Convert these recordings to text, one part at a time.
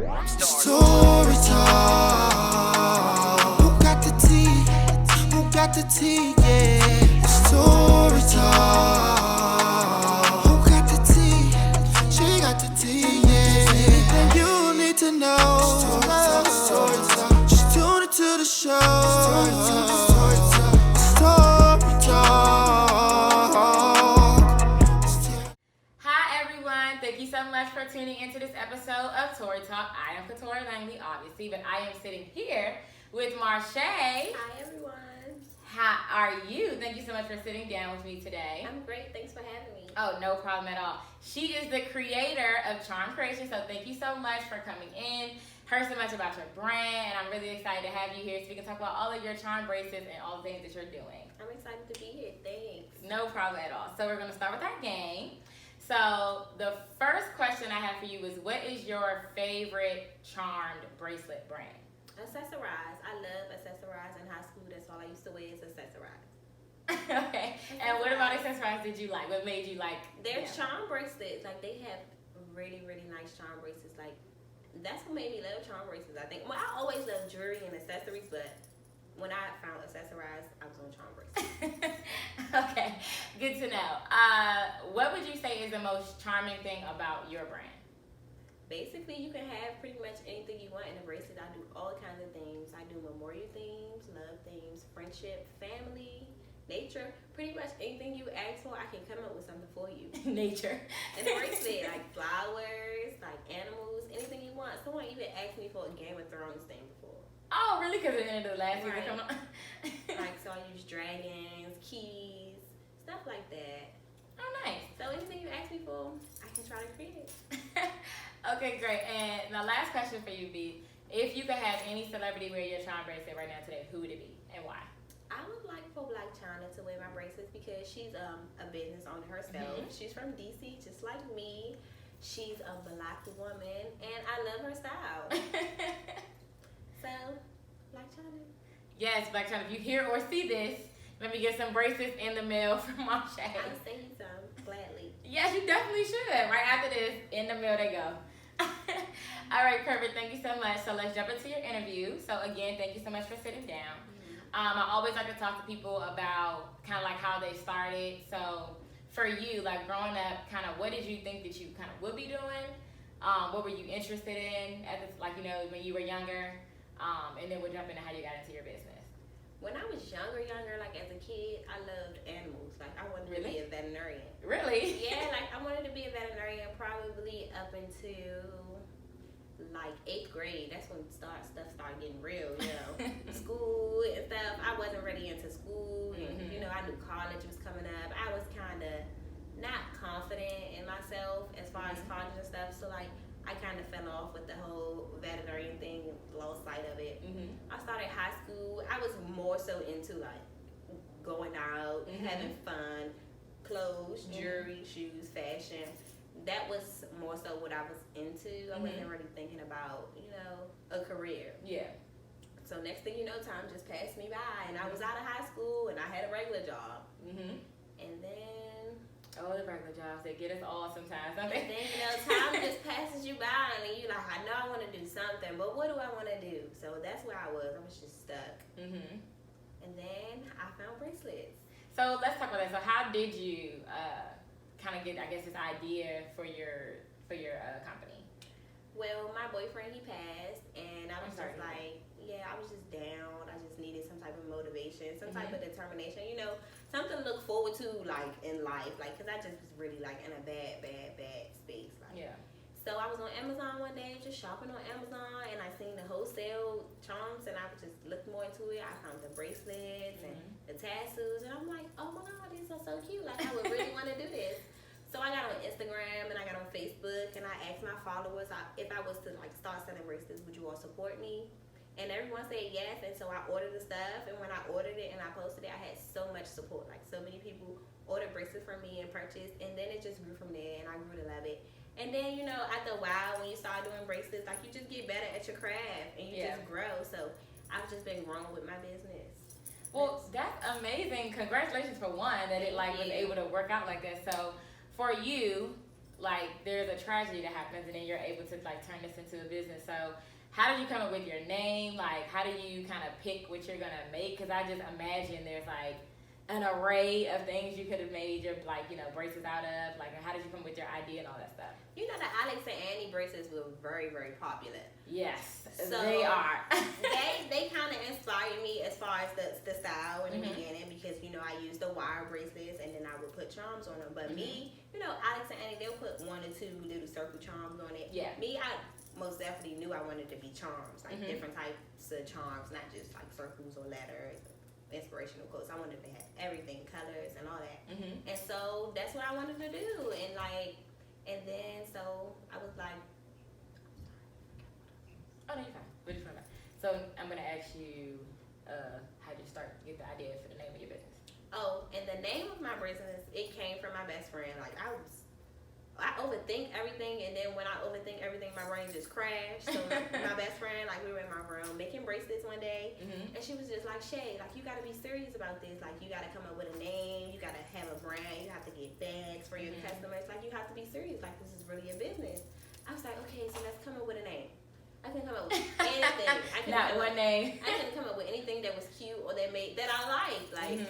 Story time. Who got the tea? Who got the tea? Yeah. Story time. Who got the tea? She got the tea. Yeah. Anything you need to know. Story time. Just tune into the show. Story time. Story time. Story time. Hi everyone, thank you so much for tuning into this episode of Tori Talk. I am Catori Langley, obviously, but I am sitting here with Marsha. Hi everyone. How are you? Thank you so much for sitting down with me today. I'm great. Thanks for having me. Oh, no problem at all. She is the creator of Charm Creation, so thank you so much for coming in. Heard so much about your brand, and I'm really excited to have you here so we can talk about all of your charm bracelets and all the things that you're doing. I'm excited to be here. Thanks. No problem at all. So we're going to start with our game. So the first question I have for you is, what is your favorite charmed bracelet brand? Accessorize. I love accessorize. In high school, that's all I used to wear is accessorize. Okay. And what about accessorize did you like? What made you like Their them? charm bracelets, like they have really, really nice charm bracelets. Like that's what made me love charm bracelets. I think. Well, I always loved jewelry and accessories, but when I found accessorize, I was on charm bracelets. Okay, good to know. What would you say is the most charming thing about your brand? Basically, you can have pretty much anything you want in a bracelet. I do all kinds of themes. I do memorial themes, love themes, friendship, family, nature. Pretty much anything you ask for, I can come up with something for you. Nature. In a bracelet, like flowers, like animals, anything you want. Someone even asked me for a Game of Thrones thing before. Oh, really? Because at the end of the last season Right. come on. Like, so I use dragons, keys, stuff like that. Oh, nice. So anything you ask me for, I can try to create it. Okay, great. And the last question for you be, if you could have any celebrity wear your charm bracelet right now today, who would it be and why? I would like for Black China to wear my bracelets because she's a business owner herself. Mhm. She's from DC, just like me. She's a Black woman, and I love her style. So, Black China. Yes, Black China, if you hear or see this, let me get some bracelets in the mail from Marsha. I'll send you some, gladly. Yes, you definitely should. Right after this, in the mail they go. All right, perfect. Thank you so much. So let's jump into your interview. So again, thank you so much for sitting down. I always like to talk to people about kind of like how they started. So for you, like growing up, kind of what did you think that you kind of would be doing? What were you interested in at the, like, you know, when you were younger? And then we'll jump into how you got into your business. When I was younger, like as a kid, I loved animals. Like I wanted to Really? be a veterinarian. Really? Yeah, like I wanted to be a veterinarian probably up until like 8th grade. That's when stuff started getting real, you know. School and stuff. I wasn't really into school and Mhm. you know, I knew college was coming up. I was kinda not confident in myself as far as Mhm. college and stuff. So like I kind of fell off with the whole veterinarian thing, lost sight of it. Mm-hmm. I started high school. I was more so into like going out, Mhm. having fun, clothes, Mhm. jewelry, shoes, fashion. That was more so what I was into. I wasn't really thinking about, you know, a career. Yeah. So next thing you know, time just passed me by, and I was out of high school, and I had a regular job. Mm-hmm. And then, Oh, the regular jobs, they get us all sometimes, don't and they? then you know, time just passes you by, and you're like, I know I want to do something, but what do I want to do? So that's where I was. I was just stuck. Mm-hmm. And then I found bracelets. So let's talk about that. So how did you kind of get, I guess, this idea for your company? Well, my boyfriend, he passed, and I was I'm sorry just to hear like, yeah, I was just down. I just needed some type of motivation, some type Mhm. of determination, you know, something to look forward to, like, in life. Like, because I just was really, like, in a bad space. Like, Yeah. So I was on Amazon one day, just shopping on Amazon, and I seen the wholesale charms, and I just looked more into it. I found the bracelets and the tassels, and I'm like, oh my God, these are so cute. Like, I would really want to do this. So I got on Instagram and I got on Facebook, and I asked my followers if I was to like start selling bracelets, would you all support me? And everyone said yes, and so I ordered the stuff, and when I ordered it and I posted it, I had so much support. Like so many people ordered bracelets from me and purchased, and then it just grew from there, and I grew to love it. And then, you know, after a while, when you start doing bracelets, like you just get better at your craft and you just grow. So I've just been growing with my business. Well, that's amazing. Congratulations for one that it like was able to work out like that. So for you, like there's a tragedy that happens, and then you're able to like turn this into a business. So how did you come up with your name? Like, how do you kind of pick what you're gonna make? Because I just imagine there's like an array of things you could have made your like braces out of. Like, how did you come up with your idea and all that stuff? You know, the Alex and Annie bracelets were very, very popular. Yes, so they are. they kind of inspired me as far as the style in the beginning, because I used the wire bracelets and then I would put charms on them. But me, Alex and Annie, they'll put 1 or 2 little circle charms on it. Yeah. Me, I most definitely knew I wanted to be charms, like different types of charms, not just like circles or letters, inspirational quotes. I wanted to have everything, colors and all that. And so that's what I wanted to do. And then so I was like, oh no, you're fine. We're just fine. So I'm gonna ask you, how did you start to get the idea for the name of your business? oh, and the name of my business, it came from my best friend. Like I overthink everything, and then when I overthink everything, my brain just crashed. So my best friend, like we were in my room making bracelets one day, and she was just like, Shay, like you gotta be serious about this. Like you gotta come up with a name, you gotta have a brand, you have to get bags for your customers. Like you have to be serious. Like this is really a business. I was like, okay, so let's come up with a name. I couldn't come up with anything. Not one name. I couldn't come up with anything that was cute or that I liked. Like,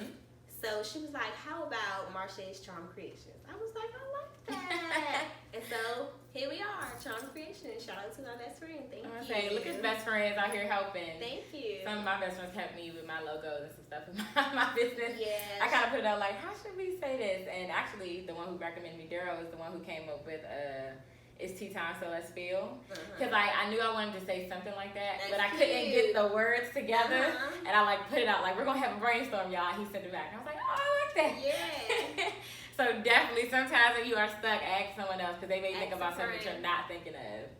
so she was like, how about Marsha's Charm Creations? I was like, I like that. And so here we are, Charm Creations. Shout out to my best friend. Thank you. Say, look at best friends out here helping. Thank you. Some of my best friends helped me with my logos and some stuff in my business. Yes. I kind of put it out like, how should we say this? And actually, the one who recommended me Daryl is the one who came up with it's tea time, so let's feel. Because I knew I wanted to say something like that, but I couldn't get the words together. And I like put it out like, we're gonna have a brainstorm, y'all. He sent it back. And I was like, oh, I like that. Yeah. So definitely, sometimes when you are stuck, ask someone else, because they may think about something that you're not thinking of.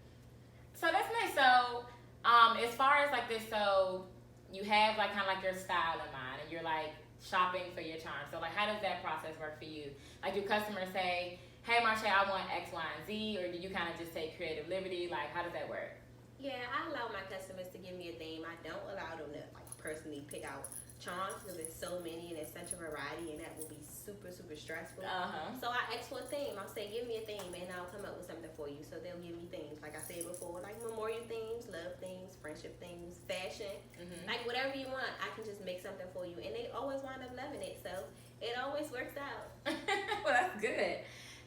So that's nice. So as far as like this, so you have like kind of like your style in mind, and you're like shopping for your charms. So like, how does that process work for you? Like, do customers say, hey Marsha, I want X, Y, and Z, or do you kind of just take creative liberty? Like, how does that work? Yeah, I allow my customers to give me a theme. I don't allow them to like personally pick out charms, because there's so many and there's such a variety, and that will be super, super stressful. So I ask for a theme. I'll say, give me a theme, and I'll come up with something for you. So they'll give me themes, like I said before, like memorial themes, love themes, friendship themes, fashion, like whatever you want. I can just make something for you, and they always wind up loving it. So it always works out. Well, that's good.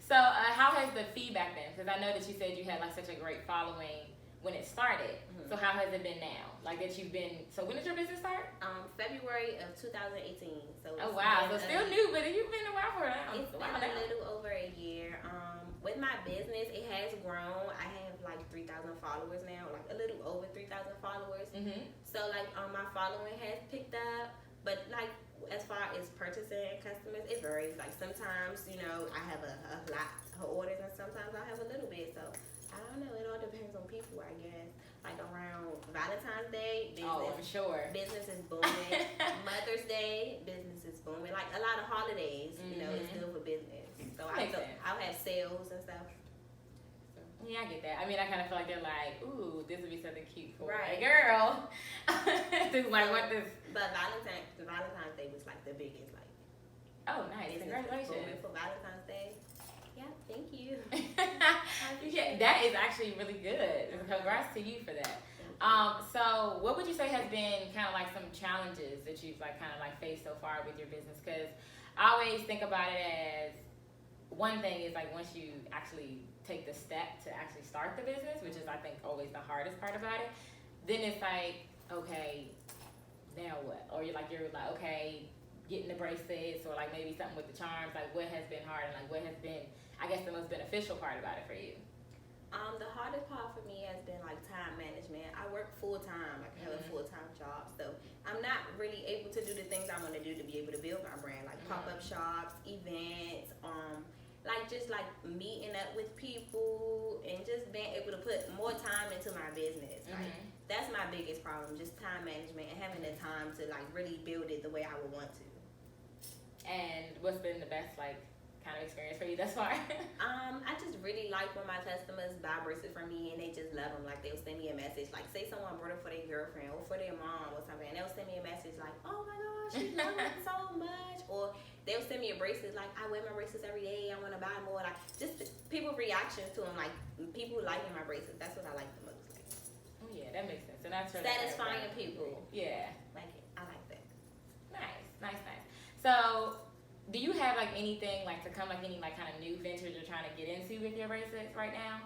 So how has the feedback been? Because I know that you said you had like such a great following when it started. So how has it been now? Like that you've been, so when did your business start? February of 2018. So oh wow, so still new, but you've been a while for it. It's been a little over a year. With my business, it has grown. I have like 3,000 followers now, like a little over 3,000 followers. So like my following has picked up, but like as far as purchasing customers, it varies. Like sometimes, I have a lot of orders, and sometimes I have a little bit. So I don't know. It all depends on people, I guess. Like around Valentine's Day, business is booming. Mother's Day, business is booming. Like a lot of holidays, it's good for business. So I'll have sales and stuff. Yeah, I get that. I mean, I kind of feel like they're like, ooh, this would be something cute for a girl. Like, what this? But Valentine's Day was like the biggest. Like, oh, nice. Congratulations. For Valentine's Day. Yeah, thank you. Yeah, that is actually really good. Congrats to you for that. So what would you say has been kind of like some challenges that you've like kind of like faced so far with your business? Because I always think about it as one thing is like once you actually take the step to actually start the business, which is I think always the hardest part about it, then it's like, okay, now what? Or you're like, okay, getting the bracelets, or like maybe something with the charms, like what has been hard, and like what has been, I guess, the most beneficial part about it for you? The hardest part for me has been like time management. I work full time, like I have a full-time job, so I'm not really able to do the things I want to do to be able to build my brand, like pop-up shops, events, like just like meeting up with people and just being able to put more time into my business. Like that's my biggest problem, just time management and having the time to like really build it the way I would want to. And what's been the best like kind of experience for you thus far? I just really like when my customers buy bracelets from me and they just love them. Like they'll send me a message, like say someone brought it for their girlfriend or for their mom or something, and they'll send me a message like, oh my gosh, she loves it so much. Or they'll send me a bracelet, like, I wear my bracelets every day, I want to buy more. Like, just people reactions to them, like, people liking my bracelets. That's what I like the most. Like, Oh, yeah, that makes sense. And that's satisfying people. Yeah. Like it. I like that. Nice. So, do you have like anything like to come, like any like kind of new ventures you're trying to get into with your bracelets right now?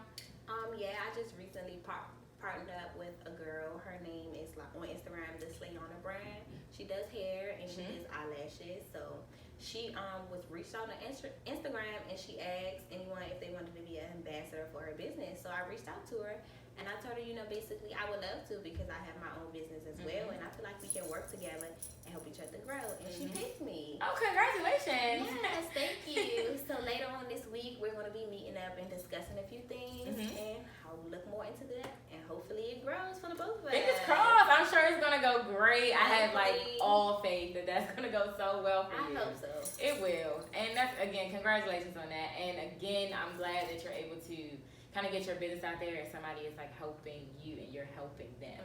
Yeah, I just recently partnered up with a girl. Her name is like on Instagram, the Slayana brand. She does hair and she does eyelashes. So she was reached out on Instagram and she asked anyone if they wanted to be an ambassador for her business. So I reached out to her and I told her, basically I would love to because I have my own business as well and I feel like we can work together and help each other grow. And she picked me. Oh, congratulations! Yes, thank you. So later on this week, we're going to be meeting up and discussing a few things, and I'll look more into that, and hopefully it grows for the both of us. Fingers crossed. I'm sure it's gonna go great. I have like all faith that that's gonna go so well for you. I hope so. It will, and that's again, congratulations on that. And again, I'm glad that you're able to kind of get your business out there, and somebody is like helping you, and you're helping them.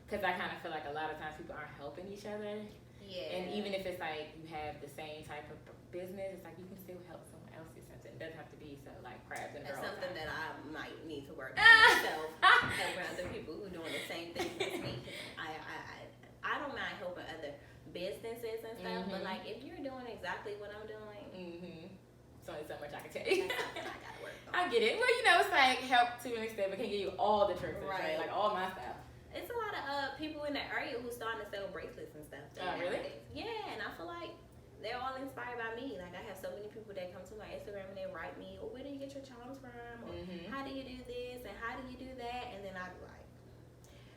Because I kind of feel like a lot of times people aren't helping each other. Yeah. And even if it's like you have the same type of business, it's like you can still help someone else do something. It doesn't have to be so like crabs and That's girls. something that I might need to work on myself. Helping other people who are doing the same thing as me. I don't mind helping other businesses and stuff, but like if you're doing exactly what I'm doing, it's only so much I can tell you. that's something I gotta work on. I get it. Well, it's like help to an extent, but can give you all the tricks, right? Like all my stuff. It's a lot of people in the area who's starting to sell bracelets and stuff. Oh, really? Yeah, and I feel like they're all inspired by me. Like I have so many people that come to my Instagram and they write me, "Oh, where do you get your charms from? Or how do you do this? And how do you do that?" And then I be like,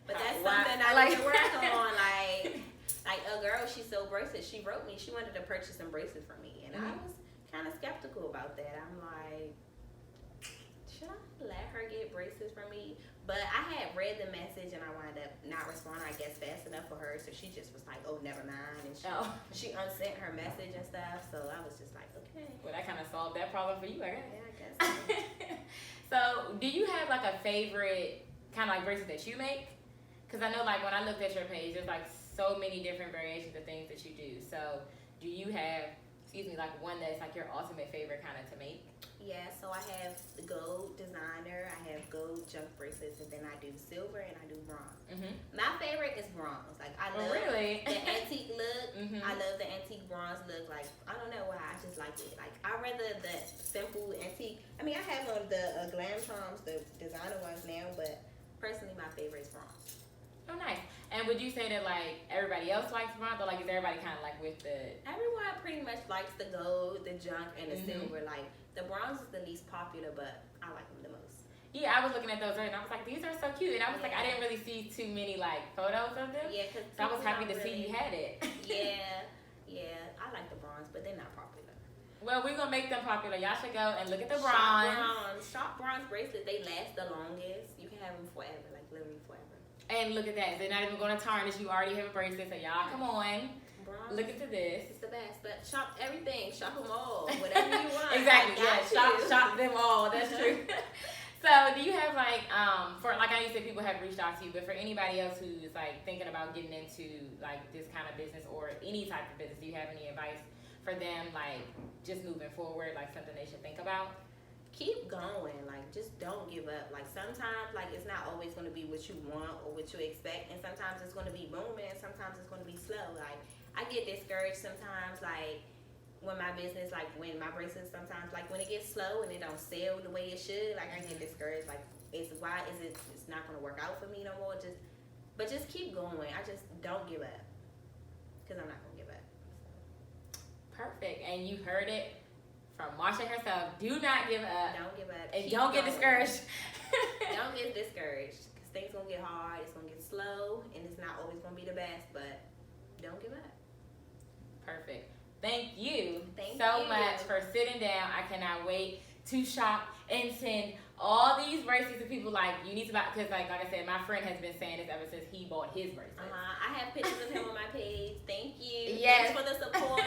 but that's something I like to work on. Like a girl, she sold bracelets. She wrote me. She wanted to purchase some bracelets from me, and I was kind of skeptical about that. I'm like, should I let her get bracelets from me? But I had read the message and I wound up not responding, I guess, fast enough for her. So she just was like, oh, never mind. And she unsent her message and stuff. So I was just like, okay. Well, that kind of solved that problem for you, I guess. Yeah, I guess so. So, do you have like a favorite kind of like bracelet that you make? Because I know like when I looked at your page, there's like so many different variations of things that you do. So, do you have, like one that's like your ultimate favorite kind of to make? Yeah, so I have the gold designer, I have gold junk bracelets, and then I do silver and I do bronze. My favorite is bronze. Like I love the antique look. I love the antique bronze look. Like I don't know why, I just like it. Like I rather the simple antique. I mean, I have on the glam charms, the designer ones now, but personally, my favorite is bronze. Oh, nice. And would you say that like everybody else likes bronze, or like is everybody kind of like with the? Everyone pretty much likes the gold, the junk, and the silver. Like the bronze is the least popular, but I like them the most. Yeah, I was looking at those earlier and I was like, these are so cute. And I was like, I didn't really see too many like photos of them. Yeah, because so I was happy to see you had it. yeah, I like the bronze, but they're not popular. Well, we're gonna make them popular. Y'all should go and look at the bronze. Shop bronze bracelet. They last the longest. You can have them forever, like literally forever. And look at that. They're not even gonna tarnish. You already have a bracelet, so y'all come on. Bronze, look into this. It's the best. But shop everything. Shop them all. Whatever you want. Exactly. Yeah. Shop them all. That's true. So, do you have like for like I know you said people have reached out to you, but for anybody else who's like thinking about getting into like this kind of business or any type of business, do you have any advice for them, like just moving forward, like something they should think about? Keep going. Like just don't give up. Like sometimes like it's not always going to be what you want or what you expect, and sometimes it's going to be booming, and sometimes it's going to be slow. Like I get discouraged sometimes, like when my business, like when my bracelets sometimes, like when it gets slow and it don't sell the way it should, like I get discouraged. Like it's not going to work out for me no more. But just keep going. I just don't give up, because I'm not going to give up. Perfect. And you heard it from Marsha herself. Do not give up. Don't give up. And don't get discouraged. Don't get discouraged, because things going to get hard. It's going to get slow, and it's not always going to be the best, but don't give up. Perfect. Thank you Thank so you. much for sitting down. I cannot wait to shop and send all these bracelets to people. Like you need to buy, because like I said, my friend has been saying this ever since he bought his bracelet. I have pictures of him on my page. Thank you. Yes. Thanks for the support.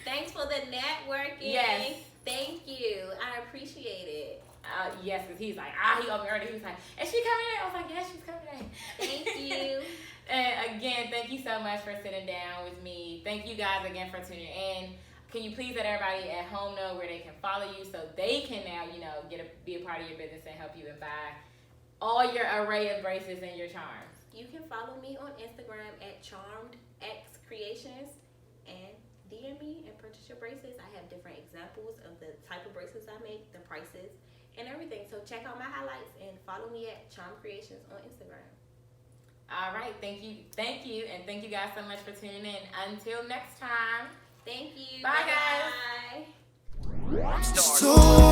Thanks for the networking. Yes. Thank you. I appreciate it. Yes, because he's like, he opened early. He was like, is she coming in? I was like, yes, she's coming in. Thank you. And again, thank you so much for sitting down with me. Thank you guys again for tuning in. can you please let everybody at home know where they can follow you so they can now, be a part of your business and help you and buy all your array of bracelets and your charms? You can follow me on Instagram at CharmedXCreations and DM me and purchase your bracelets. I have different examples of the type of bracelets I make, the prices, and everything. So check out my highlights and follow me at Charm Creations on Instagram. All right, thank you, and thank you guys so much for tuning in. Until next time. Thank you. Bye, guys. Bye. So